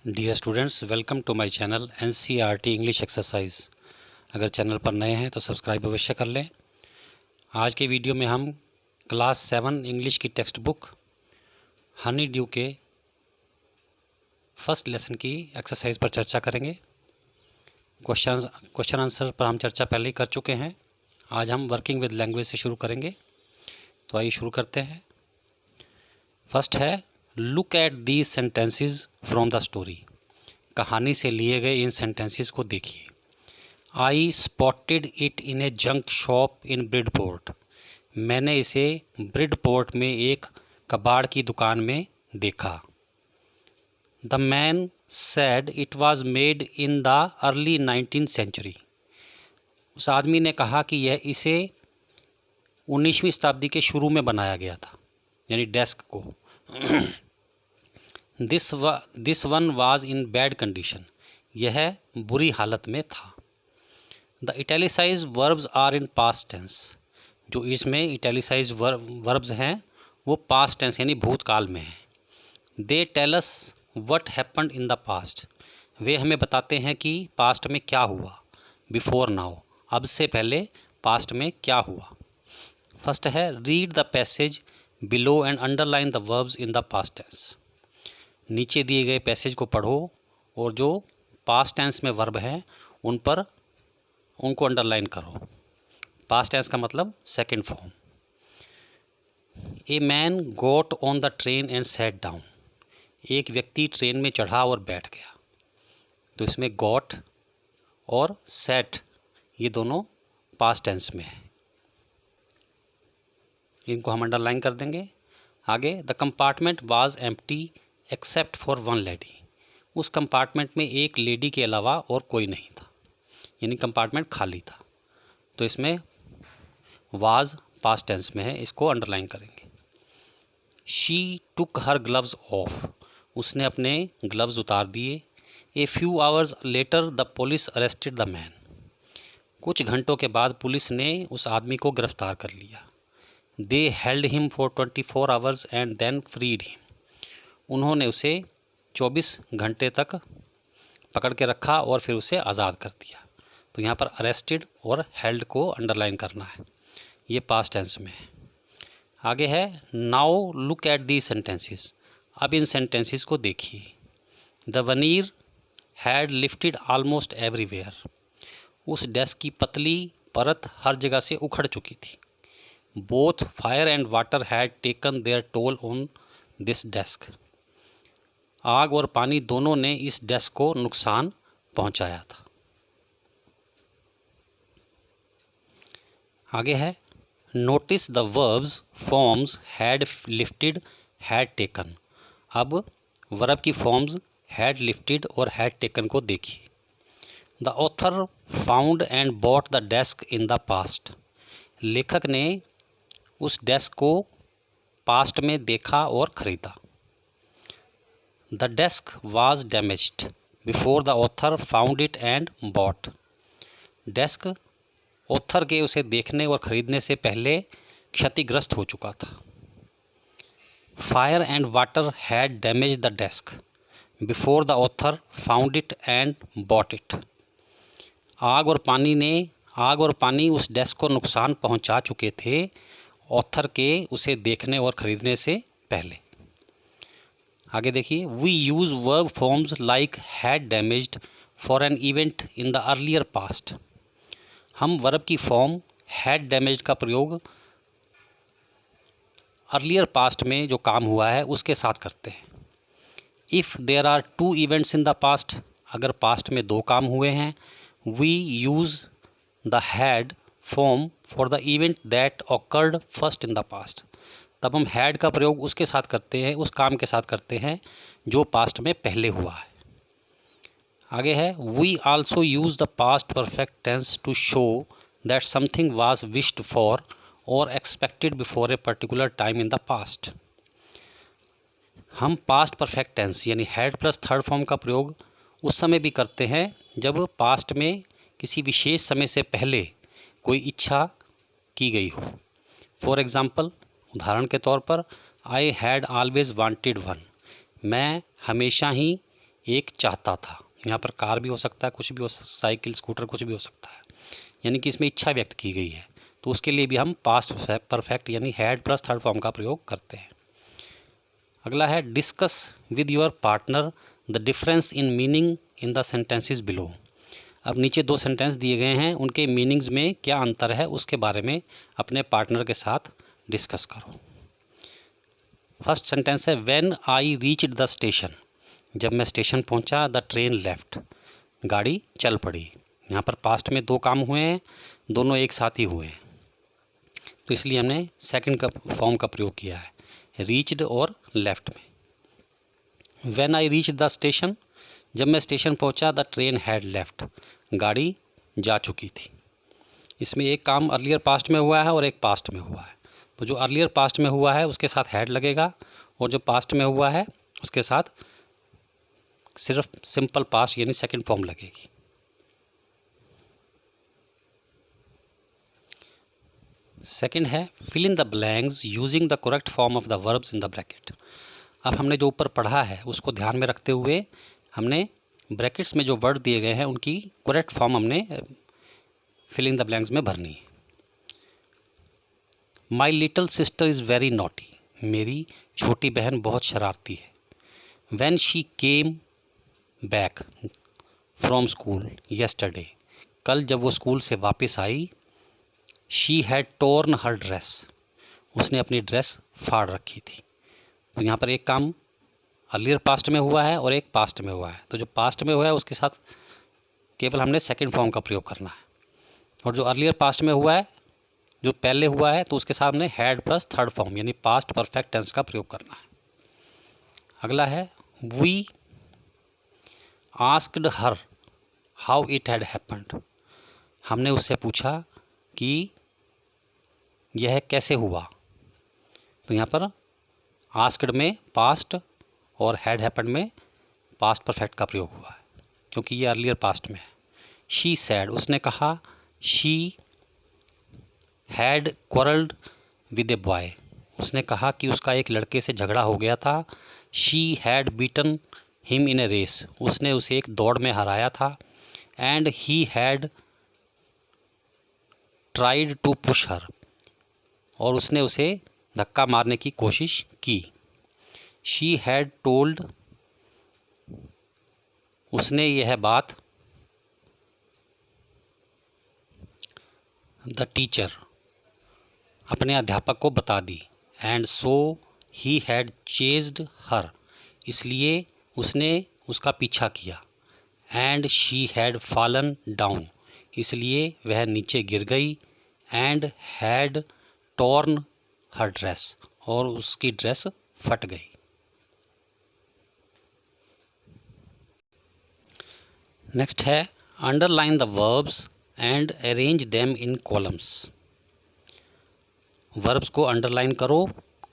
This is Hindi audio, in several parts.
Dear students, welcome to my channel NCERT English exercise. अगर चैनल पर नए हैं तो सब्सक्राइब अवश्य कर लें। आज के वीडियो में हम क्लास 7 इंग्लिश की टेक्स्ट बुक हनी ड्यू के फर्स्ट लेसन की एक्सरसाइज पर चर्चा करेंगे। क्वेश्चन आंसर पर हम चर्चा पहले ही कर चुके हैं। आज हम वर्किंग विद लैंग्वेज से शुरू करेंगे, तो आइए शुरू करते हैं। फर्स्ट है, look at these sentences from the story. कहानी से लिए गए इन सेंटेंसेस को देखिए। आई spotted it in A junk shop in Bridport. मैंने इसे ब्रिडपोर्ट में एक कबाड़ की दुकान में देखा। The man said it was made in the early 19th century. उस आदमी ने कहा कि यह इसे 19वीं शताब्दी के शुरू में बनाया गया था, यानी डेस्क को। This one was in bad condition. यह बुरी हालत में था। The italicise verbs are in past tense. जो इसमें इटैलिसाइज वर्ब्स हैं वो पास्ट टेंस यानी भूतकाल में हैं। They tell us what happened in the past. वे हमें बताते हैं कि पास्ट में क्या हुआ। बिफोर नाउ, अब से पहले पास्ट में क्या हुआ। फर्स्ट है, read the passage below and underline the verbs in the past tense. नीचे दिए गए पैसेज को पढ़ो और जो पास्ट टेंस में वर्ब हैं उनको अंडरलाइन करो। पास्ट टेंस का मतलब second form. A man got on the train and sat down. एक व्यक्ति ट्रेन में चढ़ा और बैठ गया। तो इसमें गोट और सैट ये दोनों पास्ट टेंस में है, इनको हम अंडरलाइन कर देंगे। आगे, the compartment was empty except for one lady. उस कंपार्टमेंट में एक लेडी के अलावा और कोई नहीं था, यानी कंपार्टमेंट खाली था। तो इसमें वाज पास्ट टेंस में है, इसको अंडरलाइन करेंगे। She took her gloves of. उसने अपने ग्लव्स उतार दिए। A few hours later the police arrested the man. कुछ घंटों के बाद पुलिस ने उस आदमी को गिरफ्तार कर लिया। They held him for 24 hours and then freed him. उन्होंने उसे 24 घंटे तक पकड़ के रखा और फिर उसे आज़ाद कर दिया। तो यहाँ पर अरेस्टेड और हेल्ड को अंडरलाइन करना है, ये पास्ट टेंस में है। आगे है, now look at the sentences. अब इन सेंटेंसेस को देखिए। The veneer had lifted almost everywhere. उस डेस्क की पतली परत हर जगह से उखड़ चुकी थी। Both fire and water had taken their toll on this desk. आग और पानी दोनों ने इस डेस्क को नुकसान पहुंचाया था। आगे है, notice the verbs forms had lifted had taken. अब वर्ब की फॉर्म्स हैड लिफ्टेड और हैड टेकन को देखिए। The author found and bought the desk in the past. लेखक ने उस डेस्क को पास्ट में देखा और ख़रीदा। The desk was damaged before the author found it and bought. Desk author के उसे देखने और ख़रीदने से पहले क्षतिग्रस्त हो चुका था। Fire and water had damage the desk before the author found it and bought it. आग और पानी उस डेस्क को नुकसान पहुंचा चुके थे ऑथर के उसे देखने और ख़रीदने से पहले। आगे देखिए, we use verb forms like had damaged for an event in the earlier past. हम वर्ब की फॉर्म हैड डैमेज्ड का प्रयोग अर्लियर पास्ट में जो काम हुआ है उसके साथ करते हैं। If there are 2 events in the past, अगर पास्ट में 2 काम हुए हैं, we use the had form for the event that occurred first in the past. तब हम हैड का प्रयोग उसके साथ करते हैं, उस काम के साथ करते हैं जो पास्ट में पहले हुआ है। आगे है, we also use the past perfect tense to show that something was wished for or expected before a particular time in the past. हम पास्ट परफेक्ट टेंस यानी हैड प्लस थर्ड फॉर्म का प्रयोग उस समय भी करते हैं जब पास्ट में किसी विशेष समय से पहले कोई इच्छा की गई हो। फॉर एग्ज़ाम्पल, उदाहरण के तौर पर, I had always wanted one. मैं हमेशा ही एक चाहता था। यहाँ पर कार भी हो सकता है, कुछ भी हो, साइकिल, स्कूटर, कुछ भी हो सकता है, यानी कि इसमें इच्छा व्यक्त की गई है, तो उसके लिए भी हम पास्ट परफेक्ट यानी हैड प्लस थर्ड फॉर्म का प्रयोग करते हैं। अगला है discuss with your partner the difference in meaning in the sentences below. अब नीचे 2 सेंटेंस दिए गए हैं, उनके मीनिंग्स में क्या अंतर है उसके बारे में अपने पार्टनर के साथ डिस्कस करो। फर्स्ट सेंटेंस है when I reached the station. जब मैं स्टेशन पहुंचा, द ट्रेन लेफ्ट, गाड़ी चल पड़ी। यहाँ पर पास्ट में 2 काम हुए हैं, दोनों एक साथ ही हुए हैं, तो इसलिए हमने सेकंड का फॉर्म का प्रयोग किया है, रीच्ड और लेफ्ट में। When I reached the station, जब मैं स्टेशन पहुंचा, द ट्रेन हैड लेफ्ट, गाड़ी जा चुकी थी। इसमें एक काम अर्लियर पास्ट में हुआ है और एक पास्ट में हुआ है, तो जो अर्लियर पास्ट में हुआ है उसके साथ हैड लगेगा, और जो पास्ट में हुआ है उसके साथ सिर्फ सिंपल पास्ट यानी सेकंड फॉर्म लगेगी। सेकंड है fill in the blanks using the correct form of the verbs in the bracket. अब हमने जो ऊपर पढ़ा है उसको ध्यान में रखते हुए हमने ब्रैकेट्स में जो वर्ड दिए गए हैं उनकी करेक्ट फॉर्म हमने फिल इन द ब्लैंक्स में भरनी है। My little sister is very naughty, मेरी छोटी बहन बहुत शरारती है। When she came back from school yesterday, कल जब वो स्कूल से वापस आई, she had torn her dress, उसने अपनी ड्रेस फाड़ रखी थी। तो यहाँ पर एक काम अर्लियर पास्ट में हुआ है और एक पास्ट में हुआ है, तो जो पास्ट में हुआ है उसके साथ केवल हमने सेकंड फॉर्म का प्रयोग करना है, और जो अर्लियर पास्ट में हुआ है, जो पहले हुआ है, तो उसके साथ हमने हैड प्लस थर्ड फॉर्म यानी पास्ट परफेक्ट टेंस का प्रयोग करना है। अगला है we asked her how it had happened, हमने उससे पूछा कि यह कैसे हुआ। तो यहाँ पर आस्क्ड में पास्ट और हैड हैपेंड में पास्ट परफेक्ट का प्रयोग हुआ है, क्योंकि ये अर्लियर पास्ट में है। शी सैड, उसने कहा, she had quarrelled with a boy, उसने कहा कि उसका एक लड़के से झगड़ा हो गया था। She had beaten him in a race, उसने उसे एक दौड़ में हराया था। And he had tried to push her, और उसने उसे धक्का मारने की कोशिश की। शी हैड टोल्ड, उसने यह बात द टीचर, अपने अध्यापक को बता दी। And so he had chased her, इसलिए उसने उसका पीछा किया। And she had fallen down, इसलिए वह नीचे गिर गई। And had torn her dress, और उसकी ड्रेस फट गई। नेक्स्ट है underline the verbs and arrange them in columns. Verbs को अंडरलाइन करो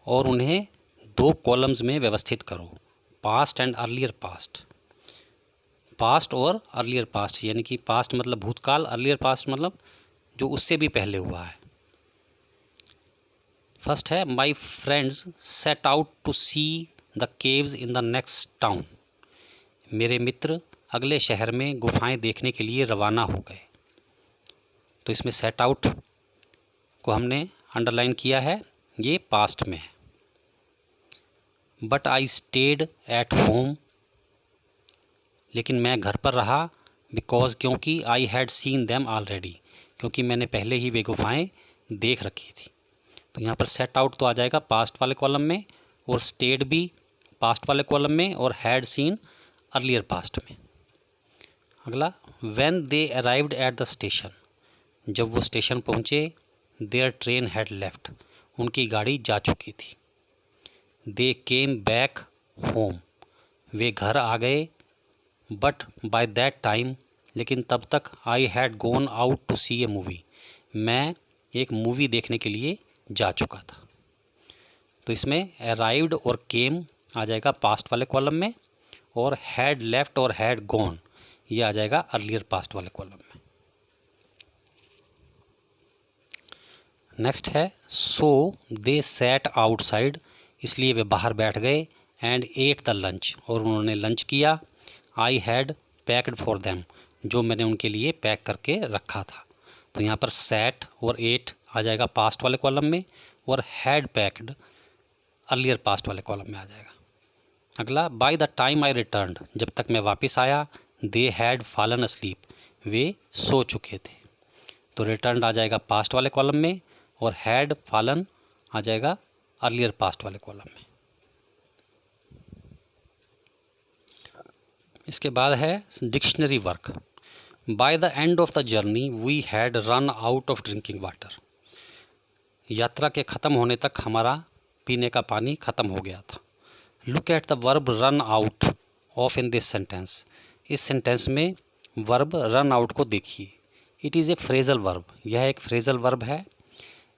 और उन्हें 2 कॉलम्स में व्यवस्थित करो, past and earlier past. Past और अर्लियर पास्ट, यानी कि पास्ट मतलब भूतकाल, अर्लियर पास्ट मतलब जो उससे भी पहले हुआ है। फर्स्ट है my friends set out to see the caves in the next town, मेरे मित्र अगले शहर में गुफाएं देखने के लिए रवाना हो गए। तो इसमें सेट आउट को हमने अंडरलाइन किया है, ये पास्ट में है। But I stayed at home, लेकिन मैं घर पर रहा। बिकॉज, क्योंकि I had seen them already, क्योंकि मैंने पहले ही वे गुफाएं देख रखी थी। तो यहाँ पर सेट आउट तो आ जाएगा पास्ट वाले कॉलम में, और स्टेड भी पास्ट वाले कॉलम में, और हैड सीन अर्लियर पास्ट में। अगला when they arrived at the station, जब वो स्टेशन पहुँचे, देयर ट्रेन हैड लेफ्ट, उनकी गाड़ी जा चुकी थी। दे केम बैक होम, वे घर आ गए। बट बाय दैट टाइम, लेकिन तब तक I had gone out to see a movie, मैं एक मूवी देखने के लिए जा चुका था। तो इसमें अराइव्ड और केम आ जाएगा पास्ट वाले कॉलम में, और हैड लेफ्ट और हैड गॉन ये आ जाएगा अर्लियर पास्ट वाले कॉलम में। नेक्स्ट है सो दे सैट आउटसाइड, इसलिए वे बाहर बैठ गए। एंड एट द लंच, और उन्होंने लंच किया। I had packed for them, जो मैंने उनके लिए पैक करके रखा था। तो यहाँ पर सैट और एट आ जाएगा पास्ट वाले कॉलम में, और हैड पैक्ड अर्लियर पास्ट वाले कॉलम में आ जाएगा। अगला, by the time I returned, जब तक मैं वापस आया, दे हैड फॉलन अस्लीप, वे सो चुके थे। तो रिटर्न्ड आ जाएगा पास्ट वाले कॉलम में, और हैड फॉलन आ जाएगा अर्लियर पास्ट वाले कॉलम में। इसके बाद है dictionary work. By the end of the journey we had run out of drinking water, यात्रा के ख़त्म होने तक हमारा पीने का पानी ख़त्म हो गया था। Look at the verb run out of in this sentence, इस सेंटेंस में वर्ब रन आउट को देखिए। It is a phrasal verb, यह एक फ्रेजल वर्ब है।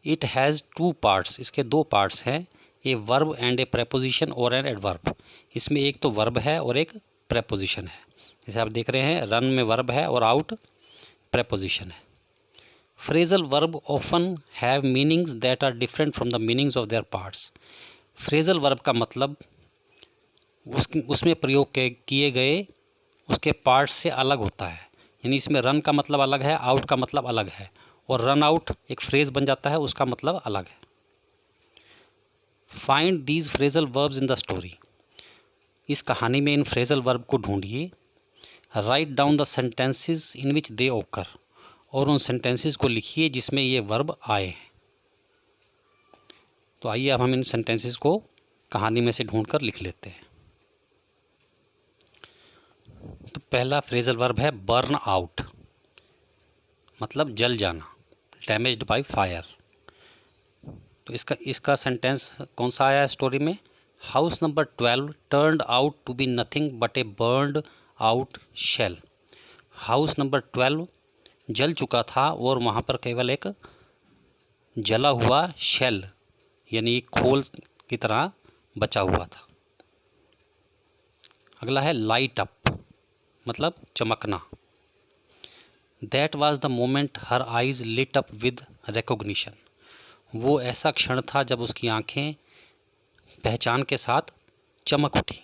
इट हैज़ टू पार्ट्स, इसके दो पार्ट्स हैं, a verb and A preposition और एन एडवर्ब। इसमें एक तो वर्ब है और एक प्रेपोजिशन है। जैसे आप देख रहे हैं, रन में वर्ब है और आउट प्रेपोजिशन है। Phrasal verb often have meanings that are different from the meanings of their parts. Phrasal verb का मतलब उसमें प्रयोग किए गए उसके पार्ट्स से अलग होता है। यानी इसमें रन का मतलब अलग है, आउट का मतलब अलग है, और रन आउट एक फ्रेज बन जाता है, उसका मतलब अलग है। Find these phrasal verbs in the story, इस कहानी में इन फ्रेजल वर्ब को ढूंढिए। Write down the sentences in which they occur, और उन सेंटेंसेस को लिखिए जिसमें ये वर्ब आए हैं। तो आइए अब हम इन सेंटेंसेस को कहानी में से ढूंढकर लिख लेते हैं। तो पहला फ्रेजल वर्ब है बर्न आउट, मतलब जल जाना, डैमेज्ड बाय फायर। तो इसका सेंटेंस कौन सा आया है स्टोरी में? House number 12 turned out to be nothing but a burnt out shell. House number 12 जल चुका था और वहाँ पर केवल एक जला हुआ शेल यानी खोल की तरह बचा हुआ था। अगला है लाइट अप, मतलब चमकना। That was the moment her eyes lit up with recognition, वो ऐसा क्षण था जब उसकी आंखें पहचान के साथ चमक उठी,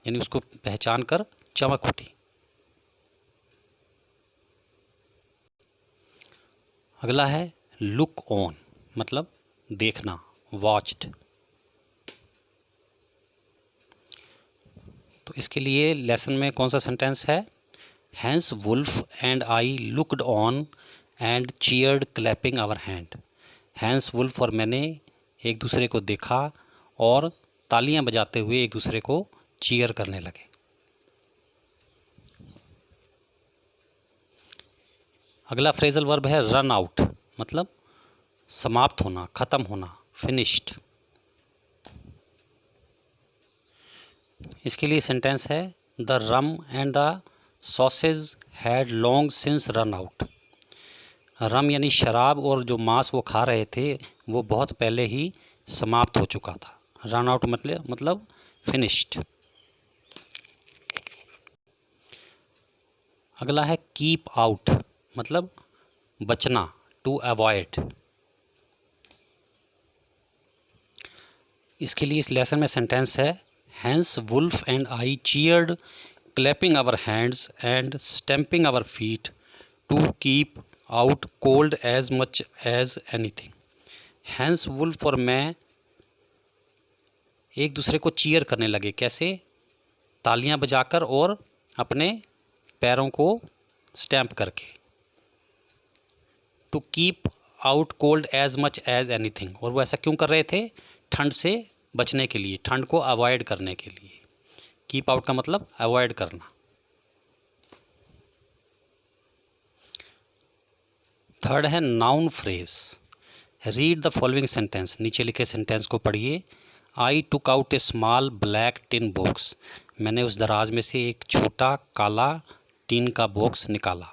यानी उसको पहचान कर चमक उठी। अगला है लुक ऑन, मतलब देखना, वॉच्ड। तो इसके लिए लेसन में कौन सा सेंटेंस है? Hans Wolf and I looked on and cheered clapping our hand. Hans Wolf और मैंने एक दूसरे को देखा और तालियां बजाते हुए एक दूसरे को चीयर करने लगे। अगला फ्रेजल वर्ब है रन आउट, मतलब समाप्त होना, खत्म होना, फिनिश्ड। इसके लिए सेंटेंस है the rum and the sausage had long since run out. Rum यानी शराब और जो मांस वो खा रहे थे वो बहुत पहले ही समाप्त हो चुका था। रन आउट मतलब फिनिश्ड। अगला है कीप आउट, मतलब बचना, टू अवॉइड। इसके लिए इस लेसन में सेंटेंस है Hans Wolf and I cheered clapping our hands and stamping our feet to keep out cold as much as anything. Hans Wolf और मैं एक दूसरे को चीयर करने लगे, कैसे? तालियां बजाकर और अपने पैरों को स्टैम्प करके। To keep out cold as much as anything, और वो ऐसा क्यों कर रहे थे? ठंड से बचने के लिए, ठंड को अवॉइड करने के लिए। कीप आउट का मतलब अवॉइड करना। थर्ड है noun phrase. Read the following sentence, नीचे लिखे सेंटेंस को पढ़िए। आई टुक आउट ए स्मॉल ब्लैक टिन बॉक्स, मैंने उस दराज में से एक छोटा काला टीन का बॉक्स निकाला।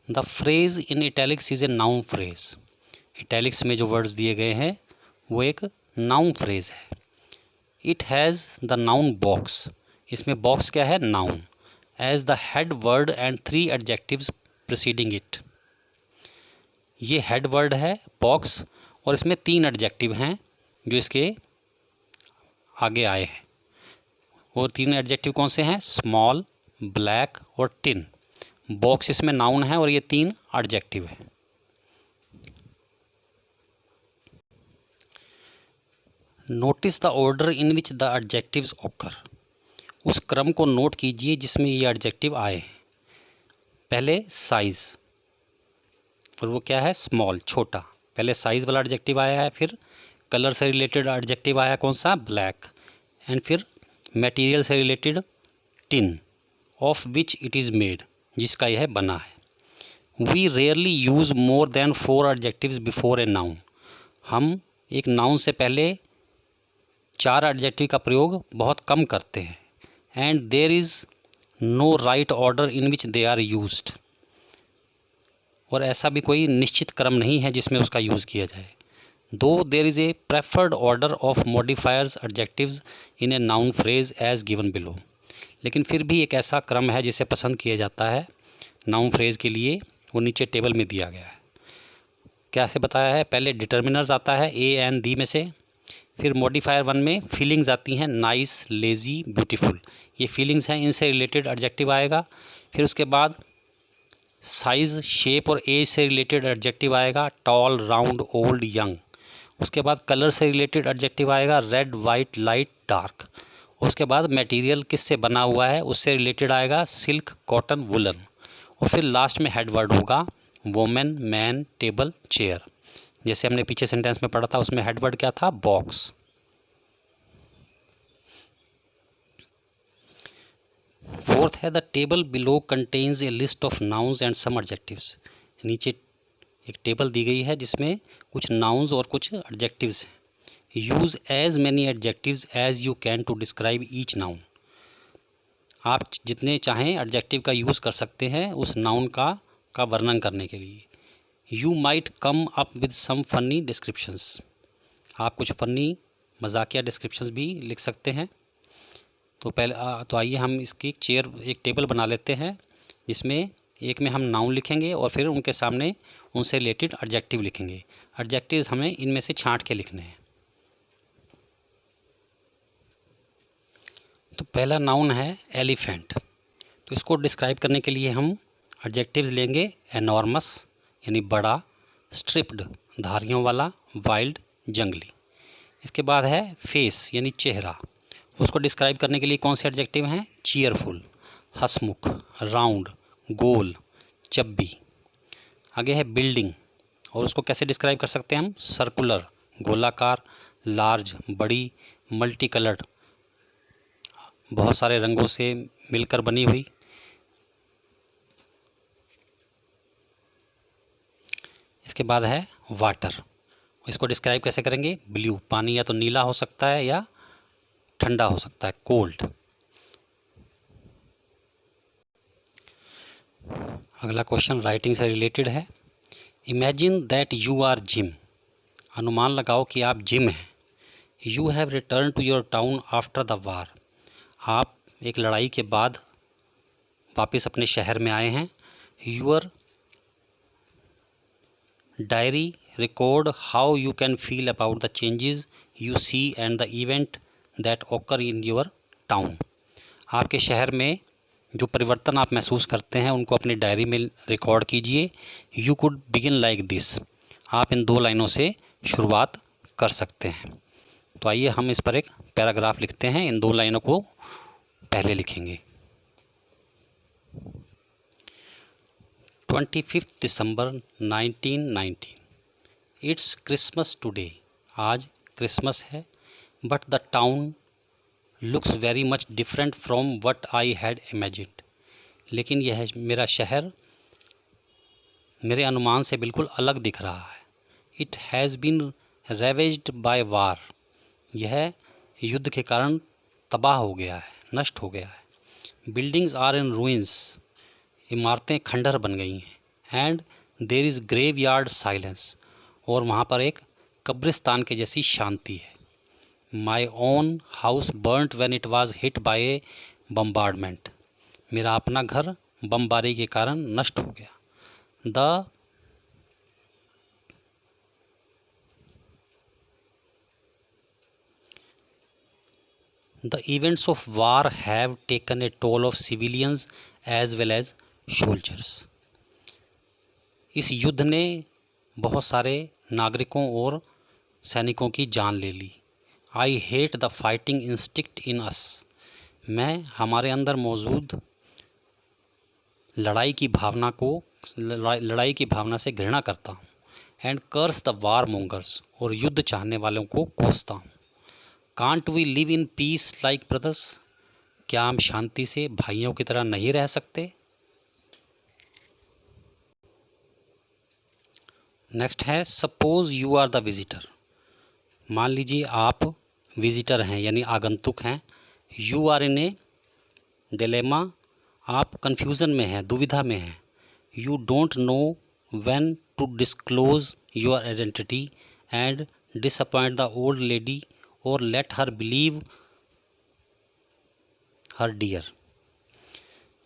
The phrase in italics is a noun phrase, italics में जो वर्ड्स दिए गए हैं वो एक नाउन फ्रेज है। It has the noun box, इसमें बॉक्स क्या है? Noun. As the head word and 3 adjectives preceding it, ये हेड वर्ड है बॉक्स, और इसमें 3 एडजेक्टिव हैं जो इसके आगे आए हैं। वो 3 एडजेक्टिव कौन से हैं? स्मॉल, ब्लैक और टिन। बॉक्स इसमें नाउन है और ये 3 एडजेक्टिव है। Notice the order in which the adjectives occur. उस क्रम को नोट कीजिए जिसमें ये एडजेक्टिव आए हैं। पहले साइज, और वो क्या है, स्मॉल, छोटा। पहले साइज वाला एडजेक्टिव आया है, फिर कलर से रिलेटेड एडजेक्टिव आया कौन सा, ब्लैक, एंड फिर मटेरियल से related tin, of which it is made, जिसका यह बना है। We rarely use more than 4 adjectives before a noun. हम एक नाउन से पहले 4 एडजेक्टिव का प्रयोग बहुत कम करते हैं। And there is no right order in which they are used. और ऐसा भी कोई निश्चित क्रम नहीं है जिसमें उसका यूज़ किया जाए। Though there is a preferred order of modifiers adjectives in a noun phrase as given below. लेकिन फिर भी एक ऐसा क्रम है जिसे पसंद किया जाता है नाउन फ्रेज के लिए, वो नीचे टेबल में दिया गया है। कैसे बताया है, पहले डिटर्मिनर्स आता है ए एंड दी में से, फिर मॉडिफायर 1 में फीलिंग्स आती हैं, नाइस, लेज़ी, ब्यूटीफुल, ये फीलिंग्स हैं, इनसे रिलेटेड एडजेक्टिव आएगा। फिर उसके बाद साइज़, शेप और एज से रिलेटेड एडजेक्टिव आएगा, टॉल, राउंड, ओल्ड, यंग। उसके बाद कलर से रिलेटेड एडजेक्टिव आएगा, रेड, वाइट, लाइट, डार्क। उसके बाद मटेरियल किससे बना हुआ है उससे रिलेटेड आएगा, सिल्क, कॉटन, वुलन। और फिर लास्ट में हेडवर्ड होगा, वोमेन, मैन, टेबल, चेयर। जैसे हमने पीछे सेंटेंस में पढ़ा था, उसमें हेडवर्ड क्या था, बॉक्स। फोर्थ है, the table below contains a list of nouns and some adjectives. नीचे एक टेबल दी गई है जिसमें कुछ नाउन्स और कुछ एडजेक्टिव्स हैं। Use as many adjectives as you can to describe each noun. आप जितने चाहें एडजेक्टिव का यूज़ कर सकते हैं उस नाउन का वर्णन करने के लिए। You might come up with some funny descriptions. आप कुछ फनी मजाकिया डिस्क्रिप्शंस भी लिख सकते हैं। तो तो आइए हम इसकी एक टेबल बना लेते हैं जिसमें एक में हम नाउन लिखेंगे और फिर उनके सामने उनसे रिलेटेड एडजेक्टिव लिखेंगे। एडजेक्टिव्स हमें इनमें से छांट के लिखने हैं। तो पहला नाउन है एलिफेंट। तो इसको डिस्क्राइब करने के लिए हम एडजेक्टिव्स लेंगे, एनॉर्मस यानी बड़ा, स्ट्रिप्ड धारियों वाला, वाइल्ड जंगली। इसके बाद है फेस यानी चेहरा। उसको डिस्क्राइब करने के लिए कौन से एडजेक्टिव हैं, चीयरफुल, हंसमुख, राउंड, गोल, चब्बी। आगे है बिल्डिंग, और उसको कैसे डिस्क्राइब कर सकते हैं हम, सर्कुलर गोलाकार, लार्ज बड़ी, मल्टी कलर्ड बहुत सारे रंगों से मिलकर बनी हुई। इसके बाद है वाटर, इसको डिस्क्राइब कैसे करेंगे, ब्लू, पानी या तो नीला हो सकता है या ठंडा हो सकता है, कोल्ड। अगला क्वेश्चन राइटिंग से रिलेटेड है। Imagine that you are Jim. अनुमान लगाओ कि आप जिम हैं। You have return to your town after the war. आप एक लड़ाई के बाद वापस अपने शहर में आए हैं। Your diary record how you can feel about the changes you see and the event that occur in your town. आपके शहर में जो परिवर्तन आप महसूस करते हैं उनको अपनी डायरी में रिकॉर्ड कीजिए। You could begin like this. आप इन 2 लाइनों से शुरुआत कर सकते हैं। तो आइए हम इस पर एक पैराग्राफ लिखते हैं। इन 2 लाइनों को पहले लिखेंगे। 25 दिसंबर 1919। It's Christmas today. आज क्रिसमस है। But the town looks very much different from what I had imagined. लेकिन यह मेरा शहर मेरे अनुमान से बिल्कुल अलग दिख रहा है। इट हैज़ बीन रेवेज्ड बाय वार। यह युद्ध के कारण तबाह हो गया है, नष्ट हो गया है। Buildings are in ruins. इमारतें खंडहर बन गई हैं। And there is graveyard silence. और वहाँ पर एक कब्रिस्तान के जैसी शांति है। My own house burnt when it was hit by a bombardment. मेरा अपना घर बमबारी के कारण नष्ट हो गया। The The events of war have taken a toll of civilians as well as soldiers. इस युद्ध ने बहुत सारे नागरिकों और सैनिकों की जान ले ली. I hate the fighting instinct in us. मैं हमारे अंदर मौजूद लड़ाई की भावना से घृणा करता हूँ. And curse the warmongers. और युद्ध चाहने वालों को कोसता हूँ. Can't we live in peace like brothers. क्या हम शांति से भाइयों की तरह नहीं रह सकते. नेक्स्ट है suppose you are the visitor. मान लीजिए आप विजिटर हैं यानी आगंतुक हैं. You are in a dilemma. आप कन्फ्यूज़न में हैं, दुविधा में हैं. You don't know when to disclose your identity and disappoint the old lady और let her believe her dear.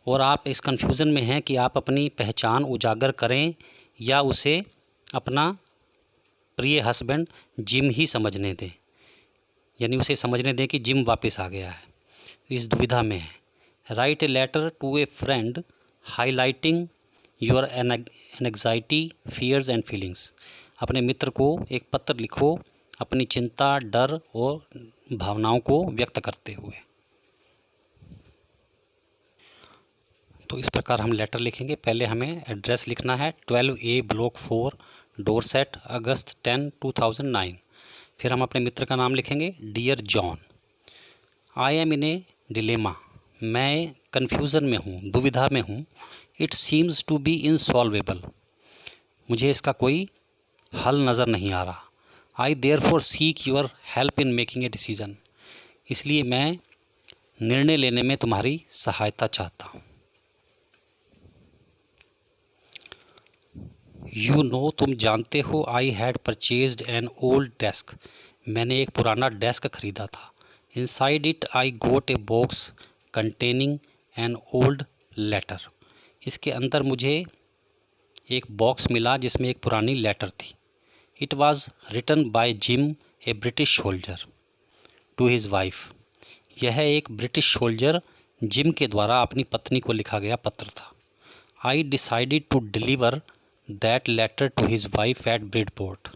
और आप इस कन्फ्यूज़न में हैं कि आप अपनी पहचान उजागर करें या उसे अपना प्रिय हस्बैंड जिम ही समझने दें, यानी उसे समझने दें कि जिम वापस आ गया है. इस दुविधा में है. Write a letter to a friend highlighting your anxiety fears and feelings. अपने मित्र को एक पत्र लिखो अपनी चिंता, डर और भावनाओं को व्यक्त करते हुए. तो इस प्रकार हम लेटर लिखेंगे. पहले हमें एड्रेस लिखना है 12A ब्लॉक 4 डोरसेट अगस्त 10, 2009. फिर हम अपने मित्र का नाम लिखेंगे dear John. I am in a dilemma. मैं कन्फ्यूज़न में हूँ, दुविधा में हूँ. It seems to be insolvable. मुझे इसका कोई हल नज़र नहीं आ रहा. I therefore seek your help in making a decision. इसलिए मैं निर्णय लेने में तुम्हारी सहायता चाहता हूँ. You know. तुम जानते हो. I had purchased an old desk. मैंने एक पुराना डेस्क खरीदा था. Inside it I goat A box containing an old letter. इसके अंदर मुझे एक बॉक्स मिला जिसमें एक पुरानी लेटर थी. It was written by Jim a British soldier to his wife. यह एक ब्रिटिश सोल्जर जिम के द्वारा अपनी पत्नी को लिखा गया पत्र था. I decided to deliver that letter to his wife at Bridport.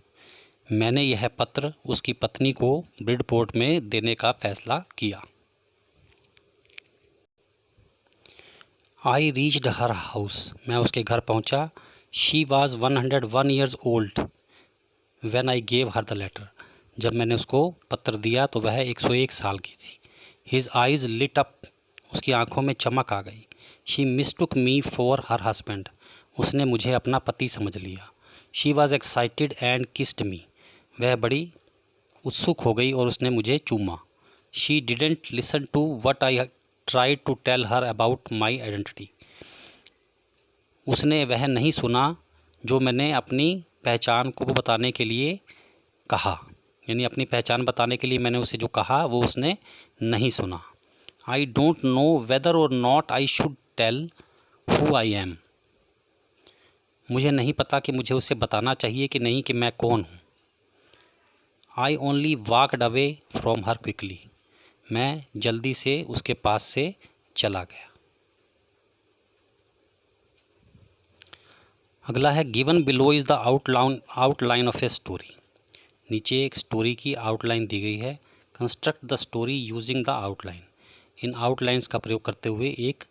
मैंने यह पत्र उसकी पत्नी को ब्रिडपोर्ट में देने का फैसला किया. I reached her house. मैं उसके घर पहुंचा. She was 101 years old when I gave her the letter. जब मैंने उसको पत्र दिया तो वह 101 साल की थी. His eyes lit up. उसकी आंखों में चमक आ गई. She mistook me for her husband. उसने मुझे अपना पति समझ लिया. She was excited and kissed me. वह बड़ी उत्सुक हो गई और उसने मुझे चूमा. She didn't listen to what I tried to tell her about my identity. उसने वह नहीं सुना जो मैंने अपनी पहचान को बताने के लिए कहा, यानी अपनी पहचान बताने के लिए मैंने उसे जो कहा वो उसने नहीं सुना. आई डोंट नो वेदर और not I should tell who I am. मुझे नहीं पता कि मुझे उसे बताना चाहिए कि नहीं कि मैं कौन हूँ. I only walked away from her quickly. मैं जल्दी से उसके पास से चला गया. अगला है given below is the outline of a story. नीचे एक स्टोरी की आउटलाइन दी गई है. Construct the story using the outline. In outlines का प्रयोग करते हुए एक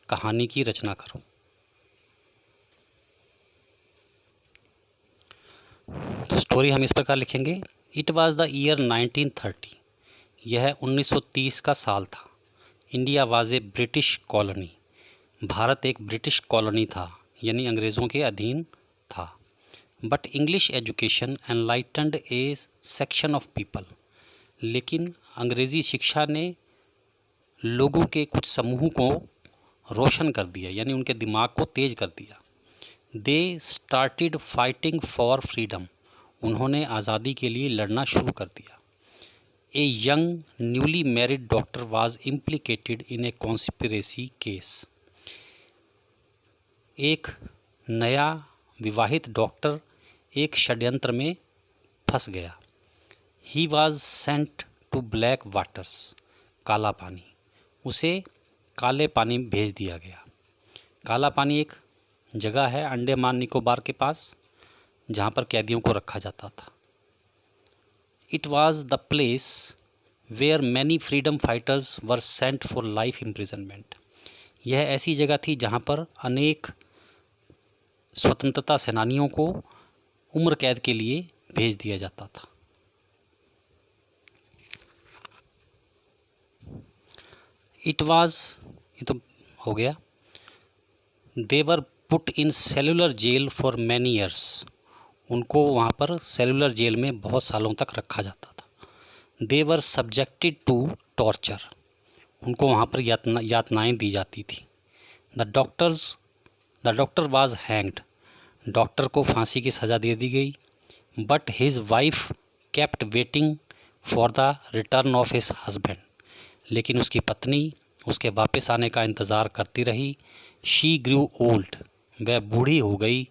कहानी की रचना करो. तो स्टोरी हम इस प्रकार लिखेंगे. It was the year 1930. यह 1930 का साल था. India was a British colony. भारत एक ब्रिटिश कॉलोनी था, यानी अंग्रेज़ों के अधीन था. But English education enlightened a section of people. लेकिन अंग्रेज़ी शिक्षा ने लोगों के कुछ समूह को रोशन कर दिया, यानी उनके दिमाग को तेज कर दिया. They started fighting for freedom. उन्होंने आज़ादी के लिए लड़ना शुरू कर दिया. A young newly married doctor was implicated in a conspiracy case. एक नया विवाहित डॉक्टर एक षड्यंत्र में फंस गया. He was sent to black waters. काला पानी, उसे काले पानी भेज दिया गया। काला पानी एक जगह है अंडमान निकोबार के पास जहाँ पर कैदियों को रखा जाता था। It was the place where many freedom fighters were sent for life imprisonment. यह ऐसी जगह थी जहाँ पर अनेक स्वतंत्रता सेनानियों को उम्र कैद के लिए भेज दिया जाता था। इट वाज, ये तो हो गया। They were put in cellular jail for many years. उनको वहाँ पर सेलुलर जेल में बहुत सालों तक रखा जाता था। दे वर सब्जेक्टेड टू टॉर्चर। उनको वहाँ पर यातनाएं दी जाती थी। The doctor was hanged. Doctor को फांसी की सज़ा दे दी गई। But his wife kept waiting for the return of his husband. लेकिन उसकी पत्नी उसके वापस आने का इंतज़ार करती रही। She grew old. वह बूढ़ी हो गई।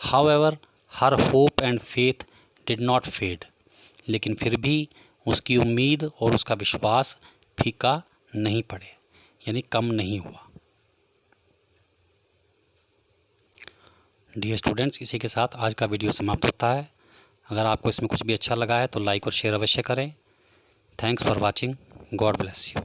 However her hope and faith did not fade. लेकिन फिर भी उसकी उम्मीद और उसका विश्वास फीका नहीं पड़े, यानी कम नहीं हुआ। डियर स्टूडेंट्स, इसी के साथ आज का वीडियो समाप्त होता है। अगर आपको इसमें कुछ भी अच्छा लगा है तो लाइक और शेयर अवश्य करें। Thanks for watching. God bless you.